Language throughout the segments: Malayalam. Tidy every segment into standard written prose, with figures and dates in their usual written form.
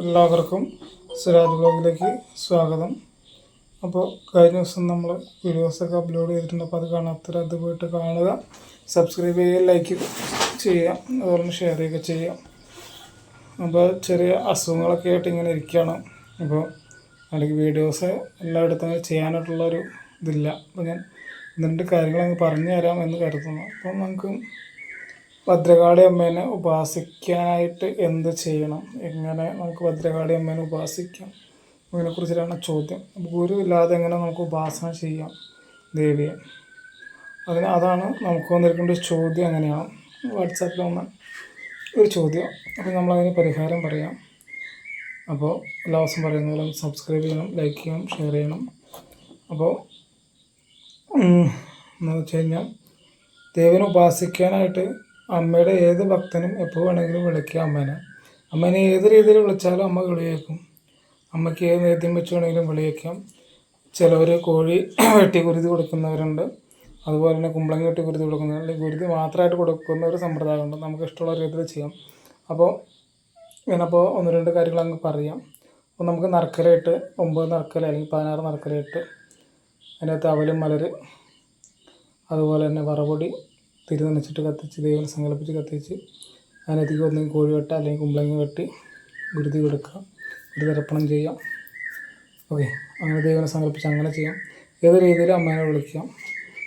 എല്ലാവർക്കും സിറാജ് ബ്ലോഗിലേക്ക് സ്വാഗതം. അപ്പോൾ കഴിഞ്ഞ ദിവസം നമ്മൾ വീഡിയോസൊക്കെ അപ്ലോഡ് ചെയ്തിട്ടുണ്ട്. അപ്പോൾ അത് കാണാത്തവർ അത് പോയിട്ട് കാണുക, സബ്സ്ക്രൈബ് ചെയ്യുക, ലൈക്ക് ചെയ്യുക, അതുപോലെ ഷെയർ ചെയ്യുക ചെയ്യാം. അപ്പോൾ ചെറിയ അസുഖങ്ങളൊക്കെ ആയിട്ട് ഇങ്ങനെ ഇരിക്കുകയാണ്. അപ്പോൾ അല്ലെങ്കിൽ വീഡിയോസ് എല്ലായിടത്തും ചെയ്യാനായിട്ടുള്ളൊരു ഇതില്ല. അപ്പോൾ ഞാൻ ഇതിൻ്റെ കാര്യങ്ങളങ്ങ് പറഞ്ഞു തരാം എന്ന് കരുതുന്നു. അപ്പോൾ നമുക്ക് ഭദ്രകാളി അമ്മേനെ ഉപാസിക്കാനായിട്ട് എന്ത് ചെയ്യണം, എങ്ങനെ നമുക്ക് ഭദ്രകാളി അമ്മേനെ ഉപാസിക്കാം, അതിനെക്കുറിച്ചിട്ടാണ് ചോദ്യം. ഗുരു ഇല്ലാതെ എങ്ങനെ നമുക്ക് ഉപാസന ചെയ്യാം ദേവിയെ, അതാണ് നമുക്ക് വന്നിരിക്കേണ്ട ഒരു ചോദ്യം. അങ്ങനെയാണ് വാട്സാപ്പിൽ വന്ന ഒരു ചോദ്യം. അപ്പോൾ നമ്മളതിന് പരിഹാരം പറയാം. അപ്പോൾ എല്ലാ ദിവസം പറയുന്ന പോലെ സബ്സ്ക്രൈബ് ചെയ്യണം, ലൈക്ക് ചെയ്യണം, ഷെയർ ചെയ്യണം. അപ്പോൾ എന്ന് വെച്ച് കഴിഞ്ഞാൽ ദേവിനെ ഉപാസിക്കാനായിട്ട് അമ്മയുടെ ഏത് ഭക്തനും എപ്പോൾ വേണമെങ്കിലും വിളിക്കുക അമ്മേനെ ഏത് രീതിയിൽ വിളിച്ചാലും അമ്മ വിളിയേക്കും. അമ്മയ്ക്ക് ഏത് നേദ്യം വെച്ച് വേണമെങ്കിലും വിളിയേക്കാം. ചിലവർ കോഴി വെട്ടി കുരുതി കൊടുക്കുന്നവരുണ്ട്, അതുപോലെ തന്നെ കുമ്പളങ്ങി വെട്ടി കുരുതി കൊടുക്കുന്നവർ, അല്ലെങ്കിൽ കുരുതി മാത്രമായിട്ട് കൊടുക്കുന്ന ഒരു സമ്പ്രദായമുണ്ട്. നമുക്ക് ഇഷ്ടമുള്ള രീതിയിൽ ചെയ്യാം. അപ്പോൾ ഇങ്ങനപ്പോൾ ഒന്ന് രണ്ട് കാര്യങ്ങൾ അങ്ങ് പറയാം. അപ്പോൾ നമുക്ക് നറുക്കലയിട്ട് 9 നറുക്കല അല്ലെങ്കിൽ 16 നറുക്കലയിട്ട് അതിനകത്ത് അവലും മലര്, അതുപോലെ തന്നെ വറപൊടി തിരുനനച്ചിട്ട് കത്തിച്ച് ദൈവം സങ്കല്പിച്ച് കത്തിച്ച് അതിനകത്തേക്ക് ഒന്നെങ്കിൽ കോഴി വെട്ട അല്ലെങ്കിൽ കുമ്പളങ്ങി വെട്ടി ഗുരുതി കൊടുക്കുക, ഗുരുതി അർപ്പണം ചെയ്യാം. ഓക്കെ, അങ്ങനെ ദൈവനെ സങ്കല്പിച്ച് അങ്ങനെ ചെയ്യാം. ഏത് രീതിയിൽ അമ്മേനെ വിളിക്കാം.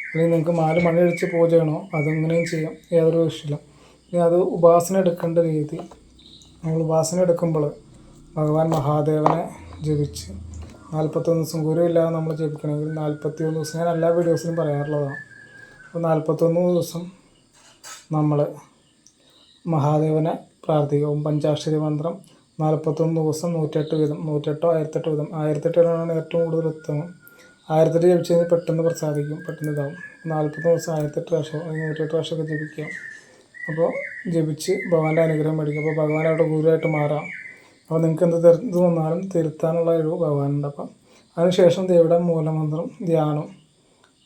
അല്ലെങ്കിൽ നിങ്ങൾക്ക് 4 മണിയടിച്ച് പൂജ ചെയ്യണോ അതങ്ങനെയും ചെയ്യാം, യാതൊരു വിഷയമില്ല. ഇനി അത് ഉപാസന എടുക്കേണ്ട രീതി, നമ്മൾ ഉപാസന എടുക്കുമ്പോൾ ഭഗവാൻ മഹാദേവനെ ജപിച്ച് 41 ദിവസം ഗുരുവില്ലാതെ നമ്മൾ ജപിക്കണമെങ്കിൽ 41 ദിവസം, ഞാൻ എല്ലാ വീഡിയോസിലും പറയാറുള്ളതാണ്. അപ്പോൾ 41 ദിവസം നമ്മൾ മഹാദേവനെ പ്രാർത്ഥിക്കും. പഞ്ചാക്ഷരി മന്ത്രം 41 ദിവസം 108 വീതം, 108 1008 വീതം. 1008 ഏറ്റവും കൂടുതൽ ഉത്തമം. 1008 ജപിച്ച് കഴിഞ്ഞാൽ പെട്ടെന്ന് പ്രസാദിക്കും, പെട്ടെന്ന് ഇതാവും. 40 ദിവസം 1008 പ്രാവശ്യം അല്ലെങ്കിൽ 108 പ്രാവശ്യമൊക്കെ ജപിക്കാം. അപ്പോൾ ജപിച്ച് ഭഗവാന്റെ അനുഗ്രഹം മേടിക്കും. അപ്പോൾ ഭഗവാൻ അവിടെ ഗുരുവായിട്ട് മാറാം. അപ്പോൾ നിങ്ങൾക്ക് എന്ത് ഇത് വന്നാലും തിരുത്താനുള്ള ഒരു ഭഗവാനുണ്ട്. അപ്പം അതിനുശേഷം ദേവിയുടെ മൂലമന്ത്രം ധ്യാനം,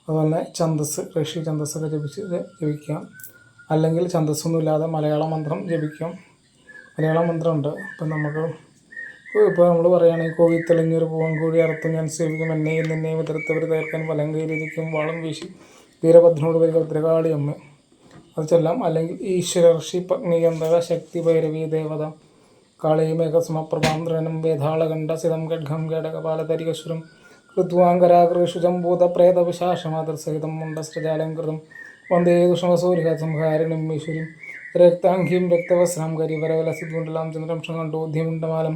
അതുപോലെ ഛന്ദസ്, ഋഷി ഛന്ദസ്സൊക്കെ ജപിക്കാം. അല്ലെങ്കിൽ ഛന്ദസ്സൊന്നുമില്ലാതെ മലയാള മന്ത്രം ജപിക്കാം. മലയാള മന്ത്രമുണ്ട്. ഇപ്പം നമുക്ക് ഇപ്പോൾ നമ്മൾ പറയുകയാണെങ്കിൽ കോവിത്തെളിഞ്ഞൊരു പൂവൻകോഴി അറുത്തും ഞാൻ സേവിക്കും, എന്നെയും നിന്നെയും എതിർത്തവർ തീർക്കാൻ വലം കയ്യിലിരിക്കും വാളും വീശി വീരഭദ്രനോട് വരിക ഭദ്രകാളി അമ്മ, അത് ചൊല്ലാം. അല്ലെങ്കിൽ ഈശ്വര ഋഷി പത്നികന്ധക ശക്തി ഭൈരവി ദേവത കാളീമേഘസമപ്രഭാന്ത്രനം വേതാളകണ്ഠ സിതം ഖഡ്ഗം കേടകപാലതരികശ്വരം ഋത്വാങ്കരാകൃഷുജം ഭൂതപ്രേതവിശാഷമാതൃസഹിതം മുണ്ടസ്രജാലംകൃതം വന്ദേ ദുഷമസൂരിഹസംഹാരിണിം ഈശ്വരീം രക്താംഗീം രക്തവസ്രാം കരിവരവലസിദ്ഗുണ്ടലാം ചന്ദ്രം ഷങ്കണ്ഠോദ്യമുണ്ടമാലം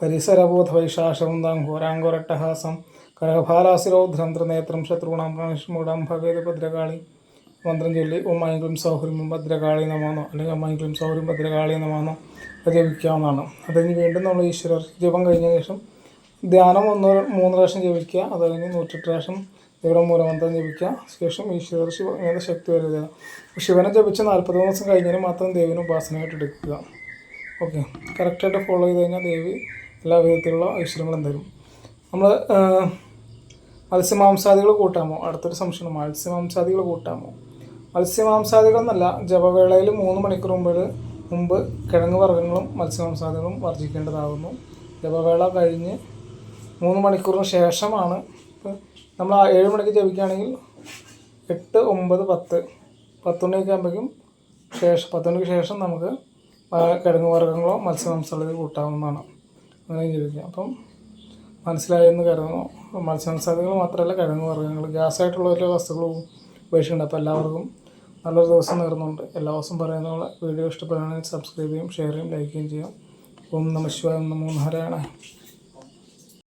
പരിസരബോധവൈശാഷവും താം ഘോരാങ്കോരട്ടഹാസം കരകഭാലാസിരൗദ്രം ത്രിനേത്രം ശത്രുണാം പ്രണിഷ്മൂഢം ഭഗവതി ഭദ്രകാളി മന്ത്രം ചൊല്ലി ഓം ഐംക്ലീം സൗഹൃം ഭദ്രകാളി നമാന്നോ അല്ലെങ്കിൽ ഓം ഐംക്ലീം സൗഹൃം ഭദ്രകാളി നമാന്നോ അത് ജപിക്കാവുന്നതാണ്. അത് കഴിഞ്ഞ് വീണ്ടും നമ്മൾ ഈശ്വര ജപം കഴിഞ്ഞ ശേഷം ധ്യാനം 3 പ്രാവശ്യം ജപിക്കുക. അത് കഴിഞ്ഞ് 108 പ്രാവശ്യം ഇവിടെ മൂലമന്ത്രം ജപിക്കുക. ശേഷം ഈശ്വര ശിവ അങ്ങനെ ശക്തി വരുക. ശിവനെ ജപിച്ച് 40 ദിവസം കഴിഞ്ഞാൽ മാത്രം ദേവിനെ ഉപാസനയായിട്ട് എടുക്കുക. ഓക്കെ, കറക്റ്റായിട്ട് ഫോളോ ചെയ്ത് കഴിഞ്ഞാൽ ദേവി എല്ലാ വിധത്തിലുള്ള ഐശ്വര്യങ്ങളും തരും. നമ്മൾ മത്സ്യമാംസാദികൾ കൂട്ടാമോ? അടുത്തൊരു സംശയമാണ്, മത്സ്യമാംസാദികൾ കൂട്ടാമോ? മത്സ്യമാംസാദികൾ എന്നല്ല, ജപവേളയിൽ 3 മണിക്കൂർ മുമ്പ് കിഴങ്ങ് വർഗ്ഗങ്ങളും മത്സ്യമാംസാദികളും വർജിക്കേണ്ടതാകുന്നു. ജപവേള കഴിഞ്ഞ് 3 മണിക്കൂറിന് ശേഷമാണ്. നമ്മൾ 7 മണിക്ക് ജപിക്കുകയാണെങ്കിൽ 8, 9, 10 മണിയൊക്കെ ആകുമ്പോഴേക്കും 10 മണിക്ക് ശേഷം നമുക്ക് കിഴങ്ങ് വർഗ്ഗങ്ങളോ മത്സ്യമാംസാദികളോ കൂട്ടാവുന്നതാണ്. അങ്ങനെ ജപിക്കുക. അപ്പം മനസ്സിലായെന്ന് കരുതുന്നു. മത്സ്യമാംസാദികൾ മാത്രമല്ല, കിഴങ്ങ് വർഗ്ഗങ്ങൾ, ഗ്യാസായിട്ടുള്ള എല്ലാ വസ്തുക്കളും ഉപേക്ഷിക്കുന്നുണ്ട്. അപ്പോൾ എല്ലാവർക്കും നല്ലൊരു ദിവസം നേർന്നുണ്ട്. എല്ലാ ദിവസവും പറയുന്ന പോലെ വീഡിയോ ഇഷ്ടപ്പെടുകയാണെങ്കിൽ സബ്സ്ക്രൈബ് ചെയ്യും, ഷെയർ ചെയ്യും, ലൈക്ക് ചെയ്യും ചെയ്യാം. ഓം നമഃ ശിവായ, ഓം നമോ നാരായണ.